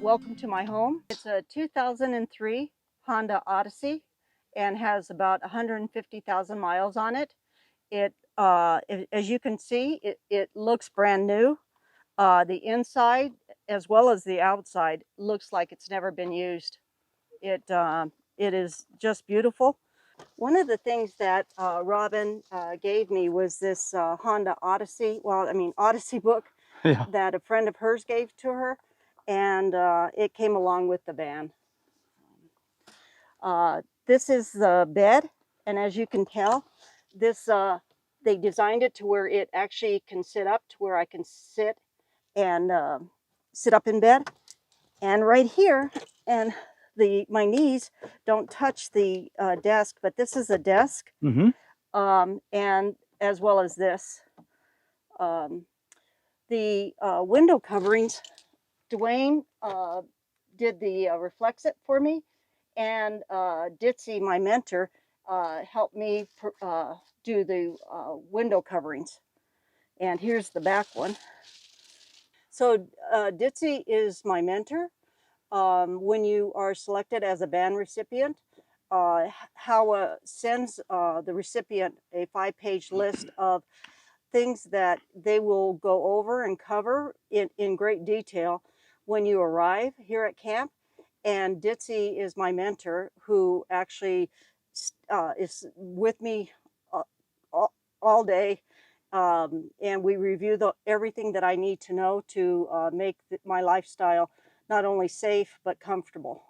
Welcome to my home. It's a 2003 Honda Odyssey and has about 150,000 miles on it. As you can see, it looks brand new. The inside as well as the outside looks like it's never been used. It is just beautiful. One of the things that Robin gave me was this Honda Odyssey, Odyssey book Yeah. that a friend of hers gave to her, and it came along with the van. This is the bed, and as you can tell, they designed it to where it actually can sit up to where I can sit and sit up in bed. And right here, and my knees don't touch the desk, but this is a desk, and as well as this. The window coverings, Dwayne did the Reflexit for me, and Ditzy, my mentor, helped me do the window coverings. And here's the back one. So Ditzy is my mentor. When you are selected as a band recipient, HOWA sends the recipient a 5-page list of things that they will go over and cover in great detail when you arrive here at camp. And Ditzy is my mentor, who actually is with me all day. And we review everything that I need to know to make my lifestyle not only safe, but comfortable.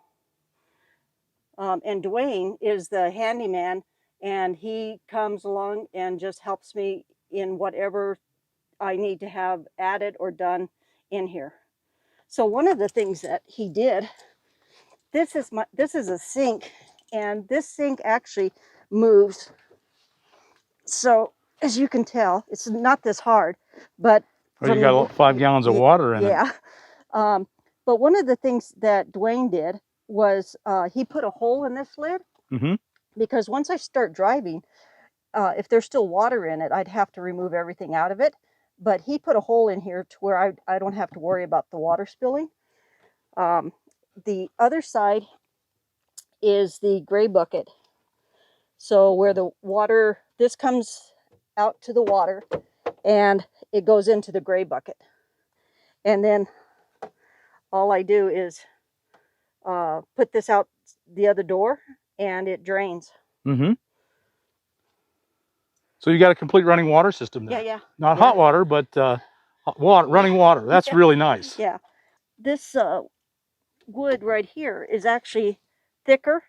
And Dwayne is the handyman, and he comes along and just helps me in whatever I need to have added or done in here. So one of the things that he did, this is a sink, and this sink actually moves. So as you can tell, it's not this hard, but you got 5 gallons of water in it. Yeah. But one of the things that Dwayne did was he put a hole in this lid, because once I start driving, if there's still water in it, I'd have to remove everything out of it. But he put a hole in here to where I don't have to worry about the water spilling. The other side is the gray bucket. So where the water, this comes out to the water, and it goes into the gray bucket. And then all I do is put this out the other door, and it drains. So you got a complete running water system there. Yeah. Not hot water, but running water. That's really nice. Yeah. This wood right here is actually thicker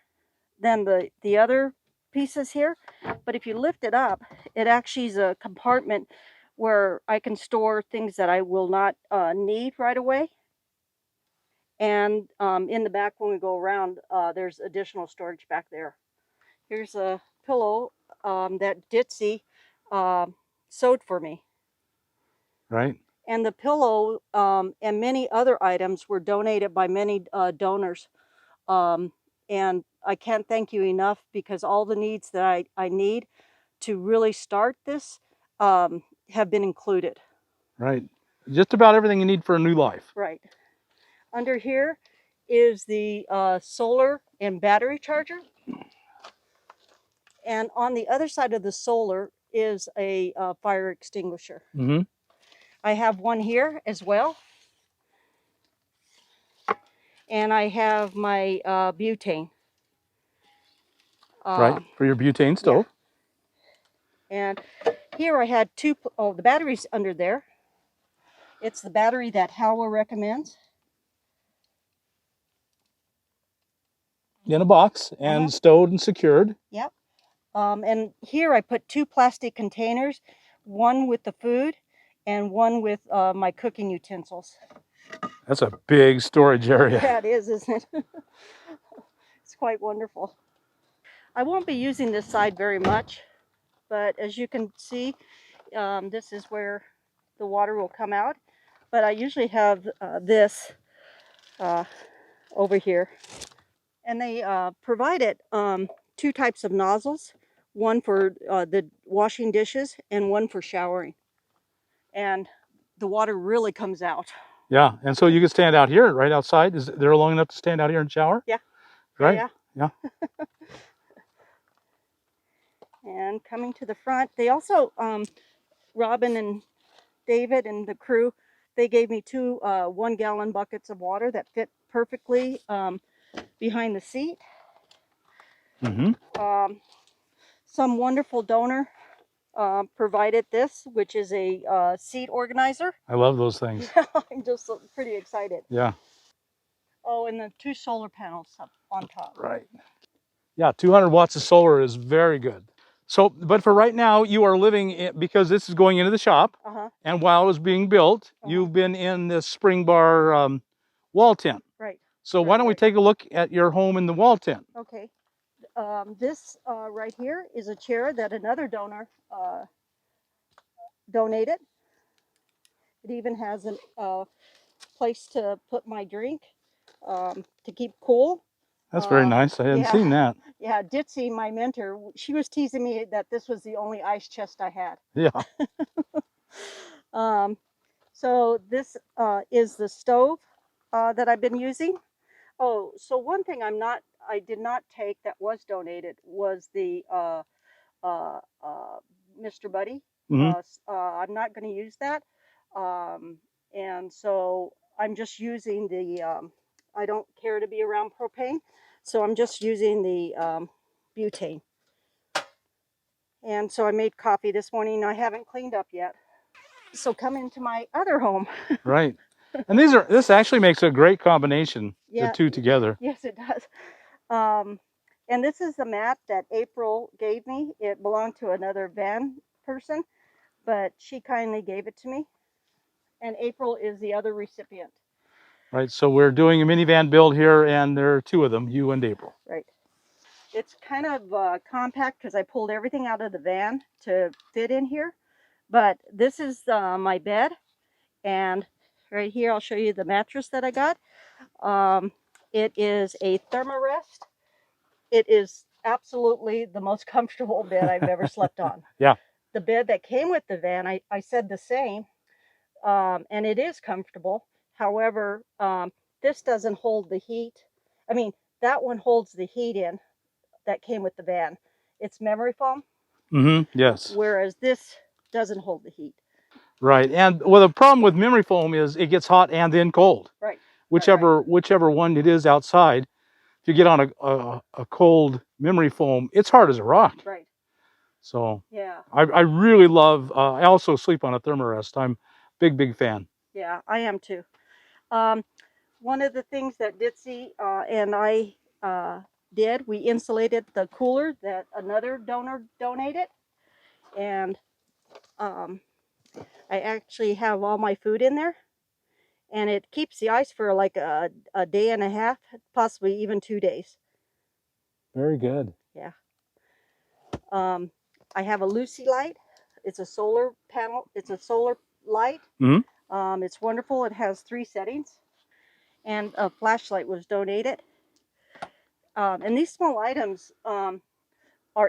than the other pieces here. But if you lift it up, it actually is a compartment where I can store things that I will not need right away. And in the back, when we go around, there's additional storage back there. Here's a pillow that Ditzy sewed for me. Right. And the pillow and many other items were donated by many donors. And I can't thank you enough, because all the needs that I need to really start this have been included. Right. Just about everything you need for a new life. Right. Under here is the solar and battery charger. And on the other side of the solar is a fire extinguisher. I have one here as well. And I have my butane. Right, for your butane stove. Yeah. And here I had the battery's under there. It's the battery that HOWA recommends. In a box and stowed and secured. Yep. And here I put 2 plastic containers, one with the food and one with my cooking utensils. That's a big storage area. Yeah, it is, isn't it? It's quite wonderful. I won't be using this side very much, but as you can see, this is where the water will come out. But I usually have this over here. And they provided 2 types of nozzles, one for the washing dishes and one for showering. And the water really comes out. Yeah, and so you can stand out here, right outside. Is they're long enough to stand out here and shower? Yeah. Right? Yeah. And coming to the front, they also, Robin and David and the crew, they gave me two 1-gallon buckets of water that fit perfectly behind the seat. Mm-hmm. Some wonderful donor provided this, which is a seat organizer. I love those things. Yeah, I'm just pretty excited. Yeah. Oh, and the 2 solar panels up on top. Right. Yeah, 200 watts of solar is very good. So, but for right now, you are living in, because this is going into the shop, and while it was being built, you've been in this spring bar wall tent. Right. So why don't we take a look at your home in the wall tent? Okay. This right here is a chair that another donor donated. It even has a place to put my drink to keep cool. That's very nice. I hadn't seen that. Yeah, Ditzy, my mentor, she was teasing me that this was the only ice chest I had. Yeah. So this is the stove that I've been using. Oh, so one thing I did not take that was donated was the Mr. Buddy. I'm not going to use that. And so I'm just using the, I don't care to be around propane. So I'm just using the butane. And so I made coffee this morning. I haven't cleaned up yet. So come into my other home. Right. And this actually makes a great combination, the two together. Yes, it does. And this is the mat that April gave me. It belonged to another van person, but she kindly gave it to me. And April is the other recipient. Right, so we're doing a minivan build here, and there are 2 of them, you and April. Right. It's kind of compact because I pulled everything out of the van to fit in here. But this is my bed. And right here, I'll show you the mattress that I got. It is a Thermarest. It is absolutely the most comfortable bed I've ever slept on. Yeah. The bed that came with the van, I said the same, and it is comfortable. However, this doesn't hold the heat. I mean, that one holds the heat in that came with the van. It's memory foam. Yes. Whereas this doesn't hold the heat. Right, and well, the problem with memory foam is it gets hot and then cold. Right. Whichever one it is outside, if you get on a cold memory foam, it's hard as a rock. Right. So yeah, I really love. I also sleep on a Thermarest. I'm big fan. Yeah, I am too. One of the things that Ditzy and I did, we insulated the cooler that another donor donated, and I actually have all my food in there, and it keeps the ice for like a day and a half, possibly even 2 days. Very good. Yeah. I have a Lucy light. It's a solar panel. It's a solar light. It's wonderful. It has 3 settings, and a flashlight was donated. And these small items are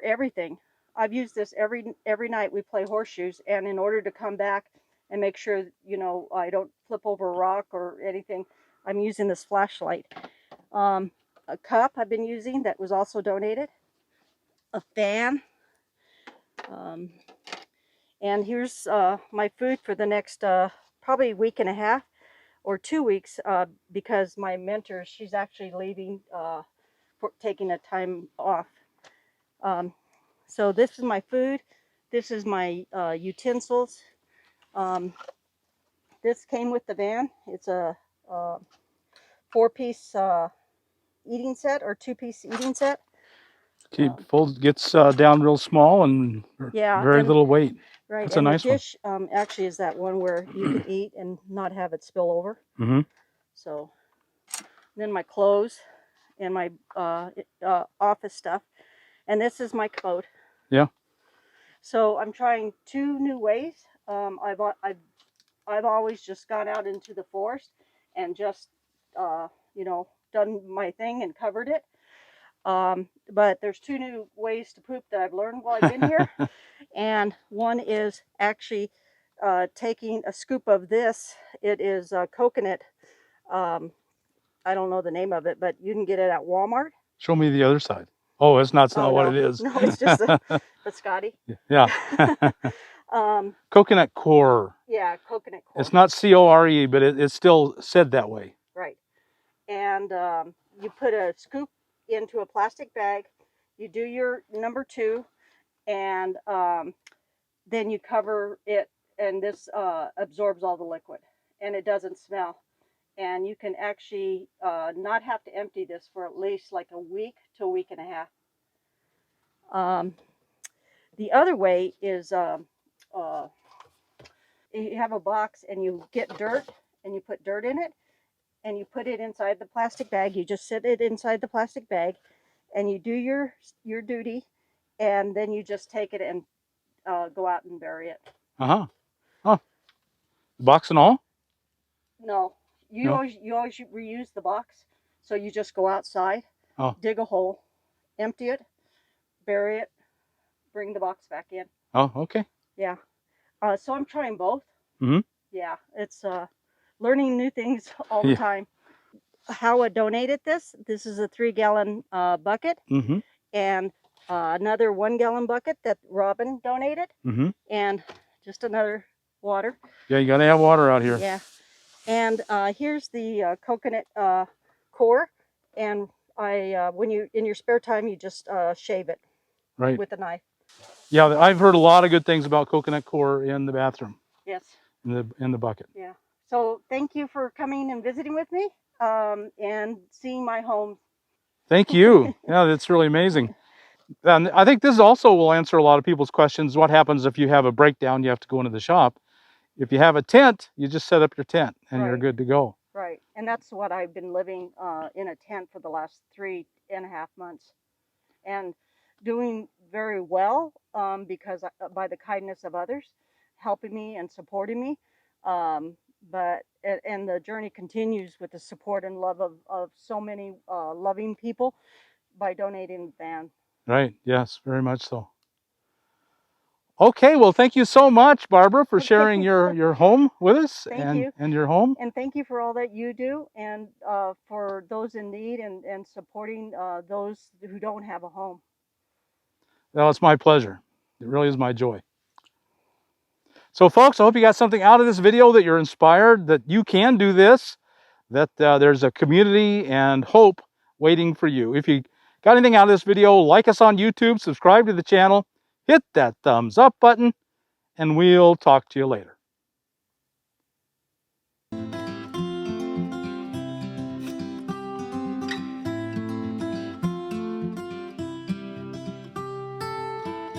everything. I've used this every night we play horseshoes, and in order to come back and make sure, you know, I don't flip over a rock or anything, I'm using this flashlight. A cup I've been using that was also donated. A fan. And here's my food for the next probably week and a half or 2 weeks because my mentor, she's actually leaving for taking a time off. So this is my food. This is my utensils. This came with the van. It's a 4-piece eating set or 2-piece eating set. Gets down real small and very little weight. Right, That's and a nice the dish actually is that one where you can eat and not have it spill over. So then my clothes and my office stuff, and this is my coat. Yeah. So I'm trying 2 new ways. I've always just gone out into the forest and just you know, done my thing and covered it. But there's 2 new ways to poop that I've learned while I've been here. And one is actually taking a scoop of this. It is coconut. I don't know the name of it, but you can get it at Walmart. Show me the other side. Oh, it's not Oh, what no. it is. No, it's just a biscotti. Yeah. Coconut core. Yeah, coconut core. It's not C-O-R-E, but it's still said that way. Right. And you put a scoop into a plastic bag. You do your number 2, and then you cover it, and this absorbs all the liquid, and it doesn't smell. And you can actually not have to empty this for at least like a week to a week and a half. The other way is you have a box and you get dirt and you put dirt in it and you put it inside the plastic bag. You just sit it inside the plastic bag and you do your duty, and then you just take it and go out and bury it. Uh-huh. Oh. Box and all? No. You always reuse the box. So you just go outside, dig a hole, empty it, bury it, bring the box back in. Oh, okay. Yeah. So I'm trying both. Mm-hmm. Yeah, it's learning new things all the time. HOWA donated this. This is a 3-gallon bucket. Mm-hmm. And another 1-gallon bucket that Robin donated. Mm-hmm. And just another water. Yeah, you gotta have water out here. Yeah. And here's the coconut core. And when you in your spare time, you just shave it with a knife. Yeah, I've heard a lot of good things about coconut core in the bathroom. Yes. In the bucket. Yeah. So thank you for coming and visiting with me and seeing my home. Thank you. Yeah, that's really amazing. And I think this also will answer a lot of people's questions. What happens if you have a breakdown, you have to go into the shop? If you have a tent, you just set up your tent and you're good to go. Right. And that's what I've been living in a tent for the last 3.5 months. And doing very well because by the kindness of others helping me and supporting me. But the journey continues with the support and love of so many loving people by donating the van. Right. Yes, very much so. Okay, well, thank you so much, Barbara, for sharing your home with us. Thank you. And your home. And thank you for all that you do, and for those in need, and supporting those who don't have a home. Well, it's my pleasure. It really is my joy. So, folks, I hope you got something out of this video, that you're inspired, that you can do this, that there's a community and hope waiting for you. If you got anything out of this video, like us on YouTube, subscribe to the channel, hit that thumbs up button, and we'll talk to you later.